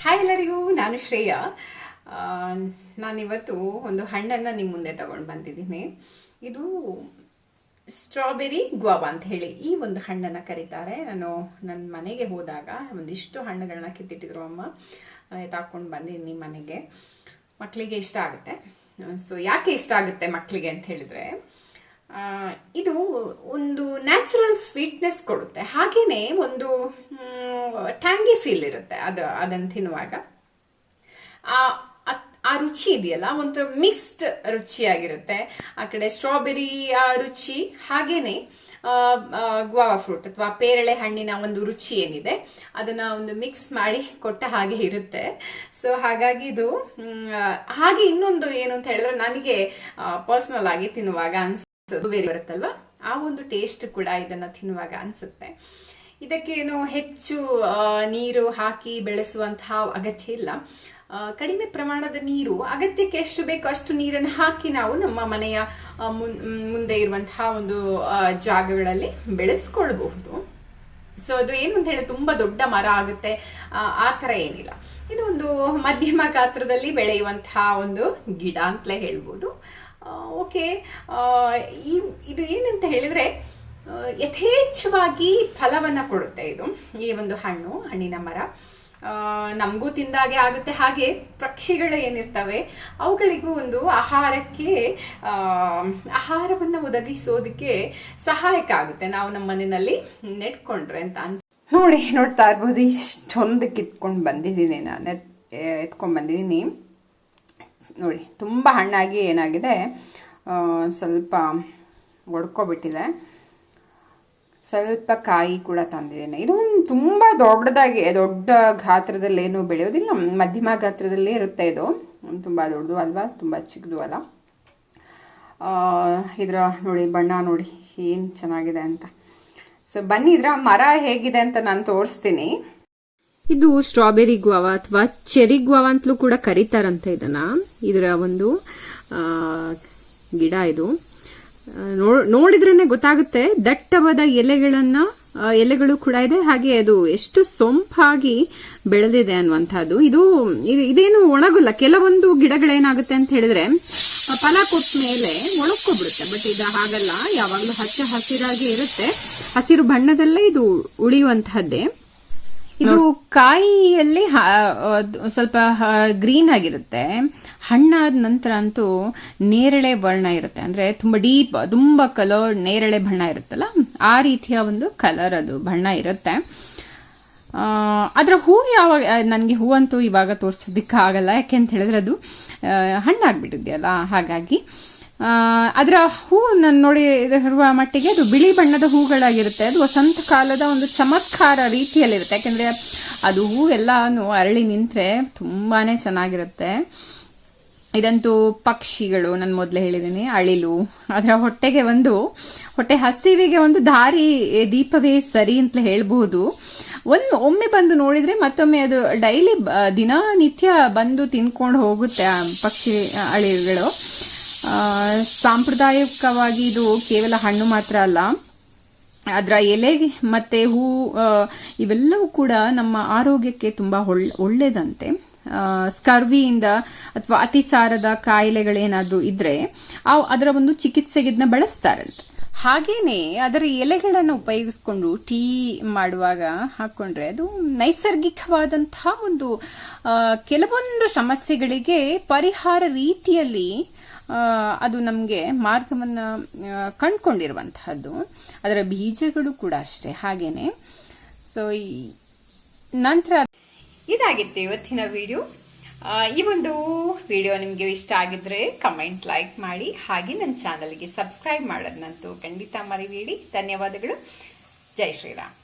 Hi ಎಲ್ಲರಿಗೂ, ನಾನು ಶ್ರೇಯಾ. ನಾನಿವತ್ತು ಒಂದು ಹಣ್ಣನ್ನು ನಿಮ್ಮ ಮುಂದೆ ತಗೊಂಡು ಬಂದಿದ್ದೀನಿ. ಇದು ಸ್ಟ್ರಾಬೆರಿ ಗ್ವಾವಾ ಅಂತ ಹೇಳಿ ಈ ಒಂದು ಹಣ್ಣನ್ನು ಕರೀತಾರೆ. ನಾನು ನನ್ನ ಮನೆಗೆ ಹೋದಾಗ ಒಂದಿಷ್ಟು ಹಣ್ಣುಗಳನ್ನ ಕಿತ್ತಿಟ್ಟಿದ್ರು ಅಮ್ಮ, ತಾಕೊಂಡು ಬಂದಿದ್ದೀನಿ ಮನೆಗೆ. ಮಕ್ಕಳಿಗೆ ಇಷ್ಟ ಆಗುತ್ತೆ. ಸೊ ಯಾಕೆ ಇಷ್ಟ ಆಗುತ್ತೆ ಮಕ್ಕಳಿಗೆ ಅಂತ ಹೇಳಿದ್ರೆ, ಇದು ಒಂದು ನ್ಯಾಚುರಲ್ ಸ್ವೀಟ್ನೆಸ್ ಕೊಡುತ್ತೆ, ಹಾಗೇನೆ ಒಂದು ಟ್ಯಾಂಗಿ ಫೀಲ್ ಇರುತ್ತೆ ಅದನ್ನು ತಿನ್ನುವಾಗ. ಆ ರುಚಿ ಇದೆಯಲ್ಲ, ಒಂಥರ ಮಿಕ್ಸ್ಡ್ ರುಚಿಯಾಗಿರುತ್ತೆ. ಆ ಕಡೆ ಸ್ಟ್ರಾಬೆರಿ ರುಚಿ, ಹಾಗೇನೆ ಗ್ವಾವಾ ಫ್ರೂಟ್ ಅಥವಾ ಪೇರಳೆ ಹಣ್ಣಿನ ಒಂದು ರುಚಿ ಏನಿದೆ ಅದನ್ನ ಒಂದು ಮಿಕ್ಸ್ ಮಾಡಿ ಕೊಟ್ಟ ಹಾಗೆ ಇರುತ್ತೆ. ಸೊ ಹಾಗಾಗಿ ಇದು ಹಾಗೆ ಇನ್ನೊಂದು ಏನು ಅಂತ ಹೇಳಿದ್ರೆ, ನನಗೆ ಪರ್ಸನಲ್ ಆಗಿ ತಿನ್ನುವಾಗ ಬೇರೆ ಬರುತ್ತಲ್ವಾ, ಆ ಒಂದು ಟೇಸ್ಟ್ ಕೂಡ ಇದನ್ನ ತಿನ್ನುವಾಗ ಅನ್ಸುತ್ತೆ. ಇದಕ್ಕೇನು ಹೆಚ್ಚು ನೀರು ಹಾಕಿ ಬೆಳೆಸುವಂತಹ ಅಗತ್ಯ ಇಲ್ಲ. ಕಡಿಮೆ ಪ್ರಮಾಣದ ನೀರು, ಅಗತ್ಯಕ್ಕೆ ಎಷ್ಟು ಬೇಕೋ ಅಷ್ಟು ನೀರನ್ನು ಹಾಕಿ ನಾವು ನಮ್ಮ ಮನೆಯ ಮುಂದೆ ಇರುವಂತಹ ಒಂದು ಜಾಗಗಳಲ್ಲಿ ಬೆಳೆಸ್ಕೊಳ್ಬಹುದು. ಸೊ ಅದು ಏನು ಅಂತ ಹೇಳಿ ತುಂಬಾ ದೊಡ್ಡ ಮರ ಆಗುತ್ತೆ ಆ ತರ ಏನಿಲ್ಲ. ಇದು ಒಂದು ಮಧ್ಯಮ ಗಾತ್ರದಲ್ಲಿ ಬೆಳೆಯುವಂತಹ ಒಂದು ಗಿಡ ಅಂತಲೇ ಹೇಳ್ಬೋದು. ಓಕೆ, ಇದು ಏನಂತ ಹೇಳಿದ್ರೆ ಯಥೇಚ್ಛವಾಗಿ ಫಲವನ್ನ ಕೊಡುತ್ತೆ ಇದು, ಈ ಒಂದು ಹಣ್ಣಿನ ಮರ. ನಮಗೂ ತಿಂದಾಗೆ ಆಗುತ್ತೆ, ಹಾಗೆ ಪಕ್ಷಿಗಳು ಏನಿರ್ತವೆ ಅವುಗಳಿಗೂ ಒಂದು ಆಹಾರವನ್ನ ಒದಗಿಸೋದಕ್ಕೆ ಸಹಾಯಕ ಆಗುತ್ತೆ ನಾವು ನಮ್ಮ ಮನೆಯಲ್ಲಿ ನೆಟ್ಕೊಂಡ್ರೆ ಅಂತ ನೋಡ್ತಾ ಇರ್ಬೋದು. ಇಷ್ಟೊಂದು ಕಿತ್ಕೊಂಡು ಬಂದಿದ್ದೀನಿ, ನಾನು ಎತ್ಕೊಂಡು ಬಂದಿದ್ದೀನಿ ನೋಡಿ. ತುಂಬ ಹಣ್ಣಾಗಿ ಏನಾಗಿದೆ, ಸ್ವಲ್ಪ ಒಡ್ಕೊಬಿಟ್ಟಿದೆ. ಸ್ವಲ್ಪ ಕಾಯಿ ಕೂಡ ತಂದಿದ್ದೇನೆ. ಇದು ತುಂಬ ದೊಡ್ಡ ಗಾತ್ರದಲ್ಲಿ ಏನು ಬೆಳೆಯೋದಿಲ್ಲ, ಮಧ್ಯಮ ಗಾತ್ರದಲ್ಲೇ ಇರುತ್ತೆ. ಇದು ತುಂಬ ದೊಡ್ಡದು ಅಲ್ವಾ, ತುಂಬ ಚಿಕ್ಕದು ಅಲ್ಲ. ಇದರ ನೋಡಿ, ಬಣ್ಣ ನೋಡಿ ಏನು ಚೆನ್ನಾಗಿದೆ ಅಂತ. ಸೊ ಬನ್ನಿ, ಇದರ ಮರ ಹೇಗಿದೆ ಅಂತ ನಾನು ತೋರಿಸ್ತೀನಿ. ಇದು ಸ್ಟ್ರಾಬೆರಿ ಗ್ವಾವಾ ಅಥವಾ ಚೆರಿ ಗ್ವಾವಾ ಅಂತಲೂ ಕೂಡ ಕರೀತಾರಂತೆ ಇದರ ಒಂದು ಗಿಡ. ಇದು ನೋಡಿದ್ರೇನೆ ಗೊತ್ತಾಗುತ್ತೆ, ದಟ್ಟವಾದ ಎಲೆಗಳು ಕೂಡ ಇದೆ, ಹಾಗೆ ಅದು ಎಷ್ಟು ಸೊಂಪಾಗಿ ಬೆಳೆದಿದೆ ಅನ್ನುವಂಥದ್ದು. ಇದೇನು ಒಣಗಲ್ಲ. ಕೆಲವೊಂದು ಗಿಡಗಳೇನಾಗುತ್ತೆ ಅಂತ ಹೇಳಿದ್ರೆ ಫಲ ಕೊಟ್ಟ ಮೇಲೆ ಒಣಗ್ಕೊಬಿಡುತ್ತೆ, ಬಟ್ ಇದು ಹಾಗಲ್ಲ, ಯಾವಾಗಲೂ ಹಚ್ಚ ಹಸಿರಾಗಿ ಇರುತ್ತೆ. ಹಸಿರು ಬಣ್ಣದಲ್ಲೇ ಇದು ಉಳಿಯುವಂತಹದ್ದೇ. ಇದು ಕಾಯಿಯಲ್ಲಿ ಸ್ವಲ್ಪ ಗ್ರೀನ್ ಆಗಿರುತ್ತೆ, ಹಣ್ಣಾದ ನಂತರ ಅಂತೂ ನೇರಳೆ ಬಣ್ಣ ಇರುತ್ತೆ. ಅಂದ್ರೆ ತುಂಬಾ ಡೀಪ್, ತುಂಬಾ ಕಲರ್ ನೇರಳೆ ಬಣ್ಣ ಇರುತ್ತಲ್ಲ, ಆ ರೀತಿಯ ಒಂದು ಕಲರ್ ಅದು ಬಣ್ಣ ಇರುತ್ತೆ. ಅದರ ಹೂ ನನಗೆ ಹೂವಂತೂ ಇವಾಗ ತೋರ್ಸೋದಿಕ್ಕಾಗಲ್ಲ, ಯಾಕೆಂತ ಹೇಳಿದ್ರೆ ಅದು ಹಣ್ಣಾಗ್ಬಿಟ್ಟಿದೆಯಲ್ಲ, ಹಾಗಾಗಿ. ಅದರ ಹೂ ನಾನು ನೋಡಿರುವ ಮಟ್ಟಿಗೆ ಅದು ಬಿಳಿ ಬಣ್ಣದ ಹೂಗಳಾಗಿರುತ್ತೆ. ಅದು ವಸಂತ ಕಾಲದ ಒಂದು ಚಮತ್ಕಾರ ರೀತಿಯಲ್ಲಿರುತ್ತೆ, ಯಾಕೆಂದ್ರೆ ಅದು ಹೂ ಎಲ್ಲಾನು ಅರಳಿ ನಿಂತ್ರೆ ತುಂಬಾನೇ ಚೆನ್ನಾಗಿರುತ್ತೆ. ಇದಂತೂ ಪಕ್ಷಿಗಳು, ನಾನು ಮೊದಲೇ ಹೇಳಿದ್ದೀನಿ, ಅಳಿಲು, ಅದರ ಹೊಟ್ಟೆ ಹಸಿವಿಗೆ ಒಂದು ದಾರಿ ದೀಪವೇ ಸರಿ ಅಂತ ಹೇಳ್ಬಹುದು. ಒಮ್ಮೆ ಬಂದು ನೋಡಿದ್ರೆ ಮತ್ತೊಮ್ಮೆ ಅದು ಡೈಲಿ ದಿನನಿತ್ಯ ಬಂದು ತಿನ್ಕೊಂಡು ಹೋಗುತ್ತೆ ಪಕ್ಷಿ ಅಳಿಲುಗಳು. ಸಾಂಪ್ರದಾಯಿಕವಾಗಿ ಇದು ಕೇವಲ ಹಣ್ಣು ಮಾತ್ರ ಅಲ್ಲ, ಅದರ ಎಲೆ ಮತ್ತೆ ಹೂ ಇವೆಲ್ಲವೂ ಕೂಡ ನಮ್ಮ ಆರೋಗ್ಯಕ್ಕೆ ತುಂಬಾ ಒಳ್ಳೆದಂತೆ. ಸ್ಕರ್ವಿಯಿಂದ ಅಥವಾ ಅತಿಸಾರದ ಕಾಯಿಲೆಗಳೇನಾದ್ರೂ ಇದ್ರೆ ಅದರ ಒಂದು ಚಿಕಿತ್ಸೆಗೆ ಇದನ್ನ ಬಳಸ್ತಾರಂತೆ. ಹಾಗೇನೆ ಅದರ ಎಲೆಗಳನ್ನು ಉಪಯೋಗಿಸ್ಕೊಂಡು ಟೀ ಮಾಡುವಾಗ ಹಾಕೊಂಡ್ರೆ ಅದು ನೈಸರ್ಗಿಕವಾದಂತಹ ಒಂದು ಕೆಲವೊಂದು ಸಮಸ್ಯೆಗಳಿಗೆ ಪರಿಹಾರ ರೀತಿಯಲ್ಲಿ ಅದು ನಮಗೆ ಮಾರ್ಗವನ್ನ ಕಂಡುಕೊಂಡಿರುವಂತಹದ್ದು. ಅದರ ಬೀಜಗಳು ಕೂಡ ಅಷ್ಟೇ ಹಾಗೇನೆ. ಸೊ ನಂತರ ಇದಾಗಿತ್ತು ಇವತ್ತಿನ ವಿಡಿಯೋ. ಈ ಒಂದು ವಿಡಿಯೋ ನಿಮಗೆ ಇಷ್ಟ ಆಗಿದ್ರೆ ಕಮೆಂಟ್, ಲೈಕ್ ಮಾಡಿ, ಹಾಗೆ ನನ್ನ ಚಾನಲ್ಗೆ ಸಬ್ಸ್ಕ್ರೈಬ್ ಮಾಡೋದನ್ನಂತೂ ಖಂಡಿತ ಮರಿಬೇಡಿ. ಧನ್ಯವಾದಗಳು. ಜೈ ಶ್ರೀರಾಮ್.